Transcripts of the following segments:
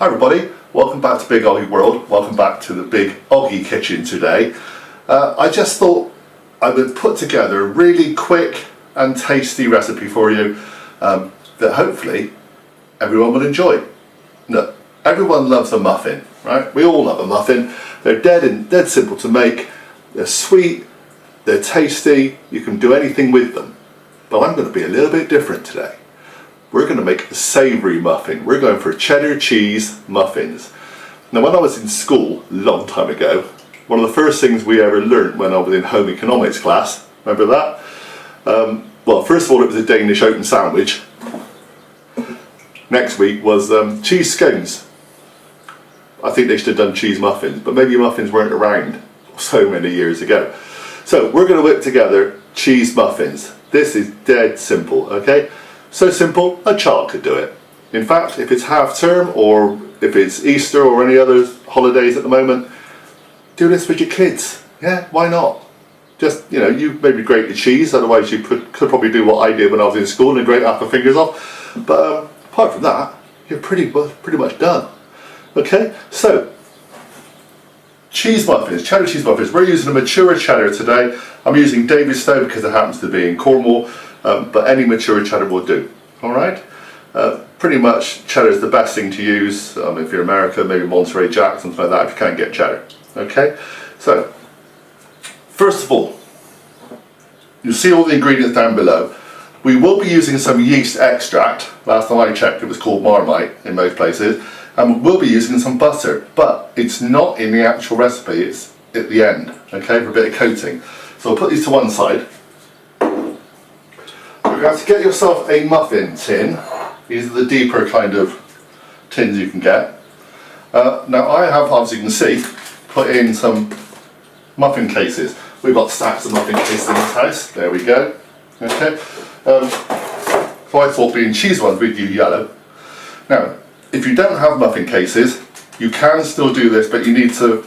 Hi everybody, welcome back to Big OGGIE World. Welcome back to the Big OGGIE kitchen today. I just thought I would put together a really quick and tasty recipe for you that hopefully everyone will enjoy. Look, everyone loves a muffin, right? We all love a muffin. They're dead simple to make. They're sweet, they're tasty, you can do anything with them. But I'm going to be a little bit different today. We're going to make a savoury muffin. We're going for cheddar cheese muffins. Now when I was in school a long time ago, one of the first things we ever learnt when I was in home economics class, remember that? Well, first of all it was a Danish open sandwich. Next week was cheese scones. I think they should have done cheese muffins, but maybe muffins weren't around so many years ago. So we're going to whip together cheese muffins. This is dead simple, okay? So simple, a child could do it. In fact, if it's half term or if it's Easter or any other holidays at the moment, do this with your kids. Yeah, why not? Just, you know, you maybe grate your cheese, otherwise you could probably do what I did when I was in school and grate half the fingers off. But apart from that, you're pretty much done. Okay, so cheese muffins, cheddar cheese muffins. We're using a mature cheddar today. I'm using David's Stone because it happens to be in Cornwall. But any mature cheddar will do. Alright? Pretty much cheddar is the best thing to use. If you're in America, maybe Monterey Jack, something like that, if you can't get cheddar. Okay? So, first of all, you'll see all the ingredients down below. We will be using some yeast extract. Last time I checked it was called Marmite in most places. And we'll be using some butter. But it's not in the actual recipe, it's at the end. Okay? For a bit of coating. So I'll put these to one side. You have to get yourself a muffin tin. These are the deeper kind of tins you can get. Now I have, as you can see, put in some muffin cases. We've got stacks of muffin cases in this house. There we go. Okay. So I thought being cheese ones we'd use yellow. Now, if you don't have muffin cases, you can still do this, but you need to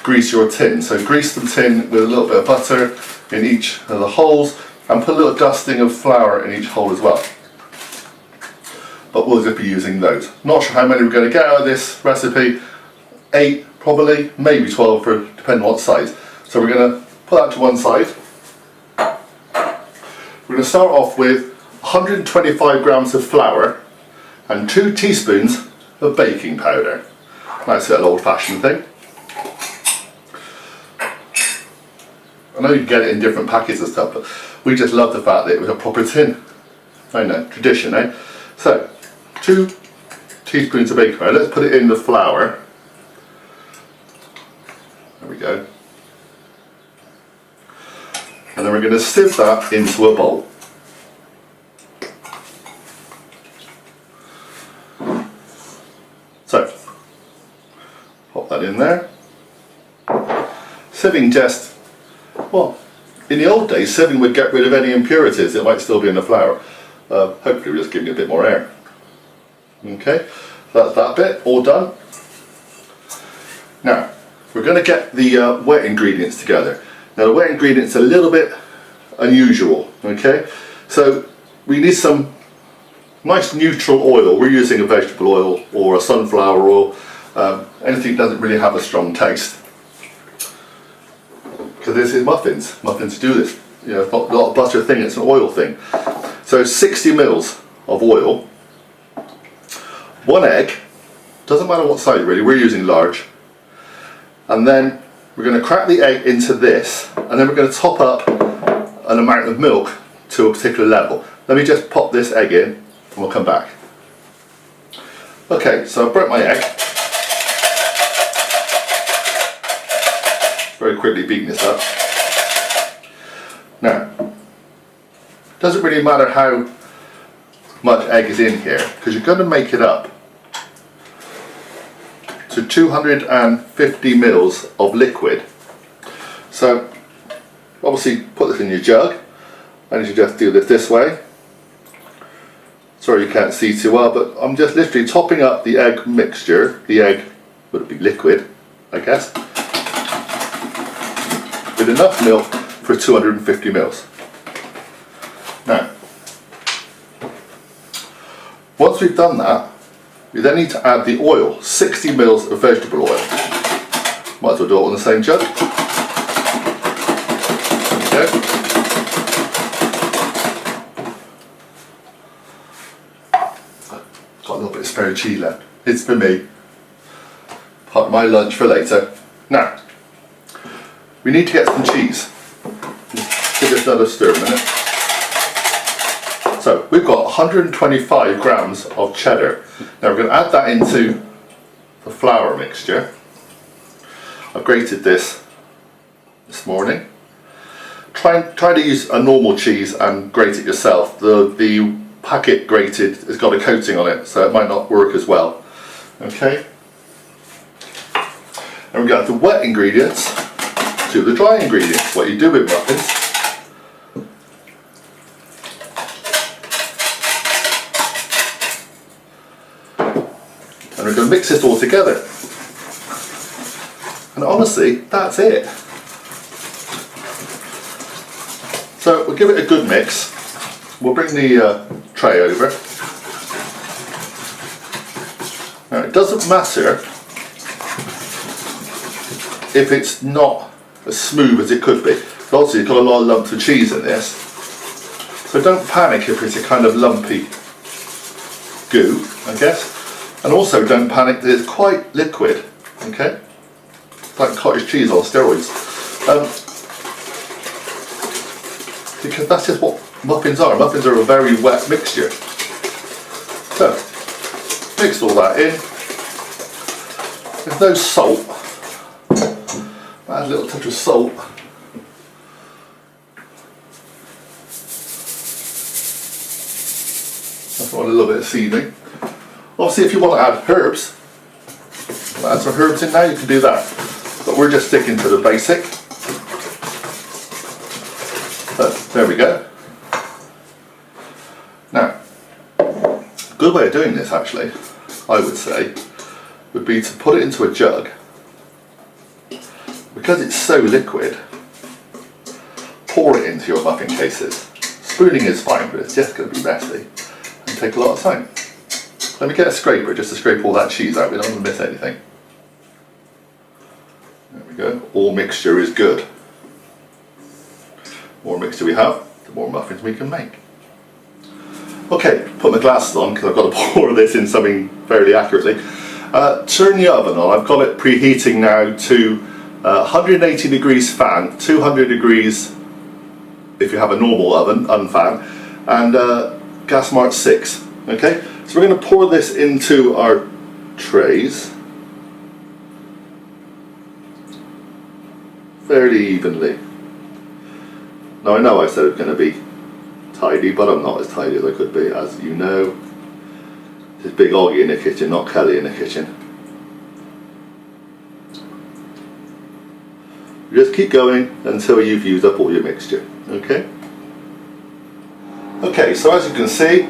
grease your tin. So grease the tin with a little bit of butter in each of the holes. And put a little dusting of flour in each hole as well. But we'll just be using those. Not sure how many we're going to get out of this recipe. 8 probably, maybe 12 depending on what size. So we're going to put that to one side. We're going to start off with 125 grams of flour and 2 teaspoons of baking powder. Nice little old-fashioned thing. I know you can get it in different packets and stuff, but we just love the fact that it was a proper tin. I know, tradition, eh? So, 2 teaspoons of baking powder. Let's put it in the flour. There we go. And then we're going to sieve that into a bowl. So, pop that in there. Sieving just, well, in the old days, sieving would get rid of any impurities that might still be in the flour. Hopefully we're just giving it a bit more air. Okay, that's that bit, all done. Now, we're going to get the wet ingredients together. Now the wet ingredients are a little bit unusual, okay? So we need some nice neutral oil. We're using a vegetable oil or a sunflower oil. Anything that doesn't really have a strong taste. Because this is muffins. Muffins do this. You know, it's not a butter thing, it's an oil thing. So 60 mils of oil, 1 egg, doesn't matter what size really, we're using large. And then we're going to crack the egg into this, and then we're going to top up an amount of milk to a particular level. Let me just pop this egg in, and we'll come back. Okay, so I broke my egg. Very quickly beating this up. Now, doesn't really matter how much egg is in here because you're going to make it up to 250 mils of liquid. So obviously put this in your jug and you just do this way. Sorry you can't see too well, but I'm just literally topping up the egg mixture. The egg would be liquid, I guess, with enough milk for 250 mils. Now, once we've done that, You then need to add the oil, 60 mils of vegetable oil. Might as well do it on the same jug. There we go. Got a little bit of spare cheese left. It's for me. Part of my lunch for later. Now, we need to get some cheese. Give this another stir a minute. So we've got 125 grams of cheddar. Now we're going to add that into the flour mixture. I've grated this morning. Try to use a normal cheese and grate it yourself. The packet grated has got a coating on it, so it might not work as well. Okay. And we're going to add the wet ingredients to the dry ingredients. What you do with muffins. And we're going to mix this all together. And honestly, that's it. So we'll give it a good mix. We'll bring the tray over. Now it doesn't matter if it's not as smooth as it could be. So obviously you've got a lot of lumps of cheese in this. So don't panic if it's a kind of lumpy goo, I guess. And also don't panic that it's quite liquid, okay? Like cottage cheese on steroids. Because that's just what muffins are. Muffins are a very wet mixture. So, mix all that in. There's no salt. Add a little touch of salt. That's got a little bit of seasoning. Obviously if you want to add herbs, add some herbs in now, you can do that. But we're just sticking to the basic. So, there we go. Now, a good way of doing this actually, I would say, would be to put it into a jug. Because it's so liquid, pour it into your muffin cases. Spooning is fine, but it's just going to be messy and take a lot of time. Let me get a scraper just to scrape all that cheese out. We don't want to miss anything. There we go. All mixture is good. The more mixture we have, the more muffins we can make. Okay, put my glasses on because I've got to pour this in something fairly accurately. Turn the oven on. I've got it preheating now to 180 degrees fan, 200 degrees if you have a normal oven, unfan, and gas mark 6. Okay, so we're going to pour this into our trays fairly evenly. Now I know I said it's going to be tidy, but I'm not as tidy as I could be, as you know. There's big OGGIE in the kitchen, not Kelly in the kitchen. You just keep going until you've used up all your mixture, okay? Okay, so as you can see,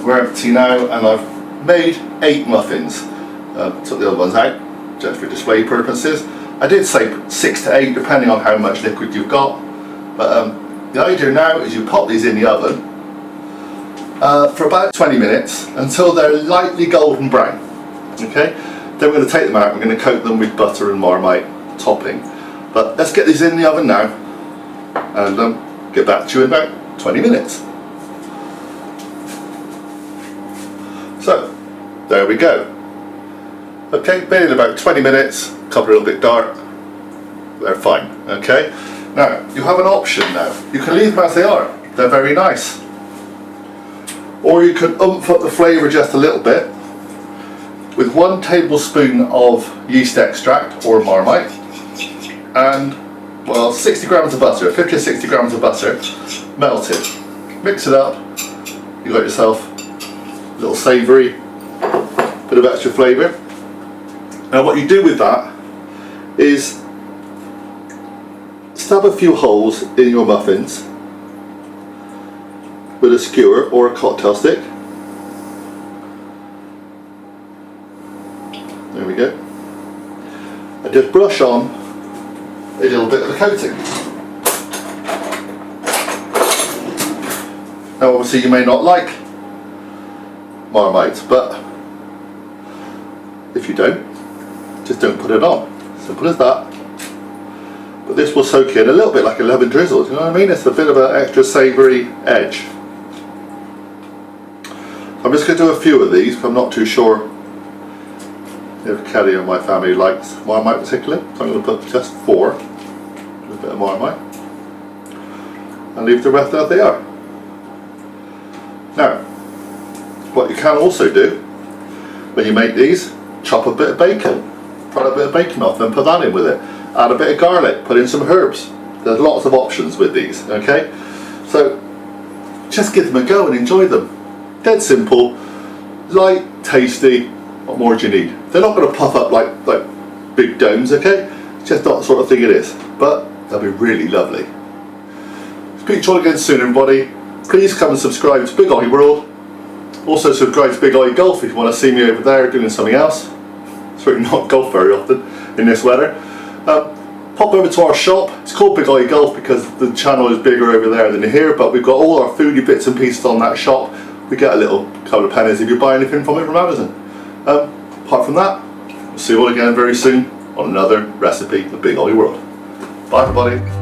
we're empty now, and I've made 8 muffins. Took the other ones out, just for display purposes. I did say 6 to 8, depending on how much liquid you've got. But the idea now is you pop these in the oven for about 20 minutes until they're lightly golden brown. Okay? Then we're going to take them out, we're going to coat them with butter and Marmite topping. But let's get these in the oven now and get back to you in about 20 minutes. So, there we go. Okay, been in about 20 minutes, couple a little bit dark, they're fine, okay? Now, you have an option now. You can leave them as they are, they're very nice. Or you can oomph up the flavour just a little bit with 1 tablespoon of yeast extract or Marmite and, well, 60 grams of butter, 50 to 60 grams of butter, melted. Mix it up, you got yourself a little savoury, bit of extra flavour. Now what you do with that is stab a few holes in your muffins with a skewer or a cocktail stick. There we go. And just brush on a little bit of the coating. Now obviously you may not like Marmite, but If you don't, just don't put it on. Simple as that. But this will soak in a little bit like a lemon drizzle, do you know what I mean? It's a bit of an extra savoury edge. I'm just going to do a few of these, because I'm not too sure if Kelly or my family likes Marmite particularly. So I'm going to put just 4, a bit of Marmite, and leave the rest as they are. Now, what you can also do, when you make these, chop a bit of bacon. Put a bit of bacon off and put that in with it. Add a bit of garlic, put in some herbs. There's lots of options with these, okay? So, just give them a go and enjoy them. Dead simple, light, tasty, what more do you need? They're not going to puff up like big domes, okay? It's just not the sort of thing it is. But they'll be really lovely. Speak to you all again soon, everybody. Please come and subscribe to Big OGGIE World. Also subscribe to Big OGGIE Golf if you want to see me over there doing something else. Certainly not golf very often in this weather. Pop over to our shop. It's called Big OGGIE Golf because the channel is bigger over there than here, but we've got all our foodie bits and pieces on that shop. We get a little couple of pennies if you buy anything from it from Amazon. Apart from that, we'll see you all again very soon on another recipe of Big OGGIE World. Bye everybody.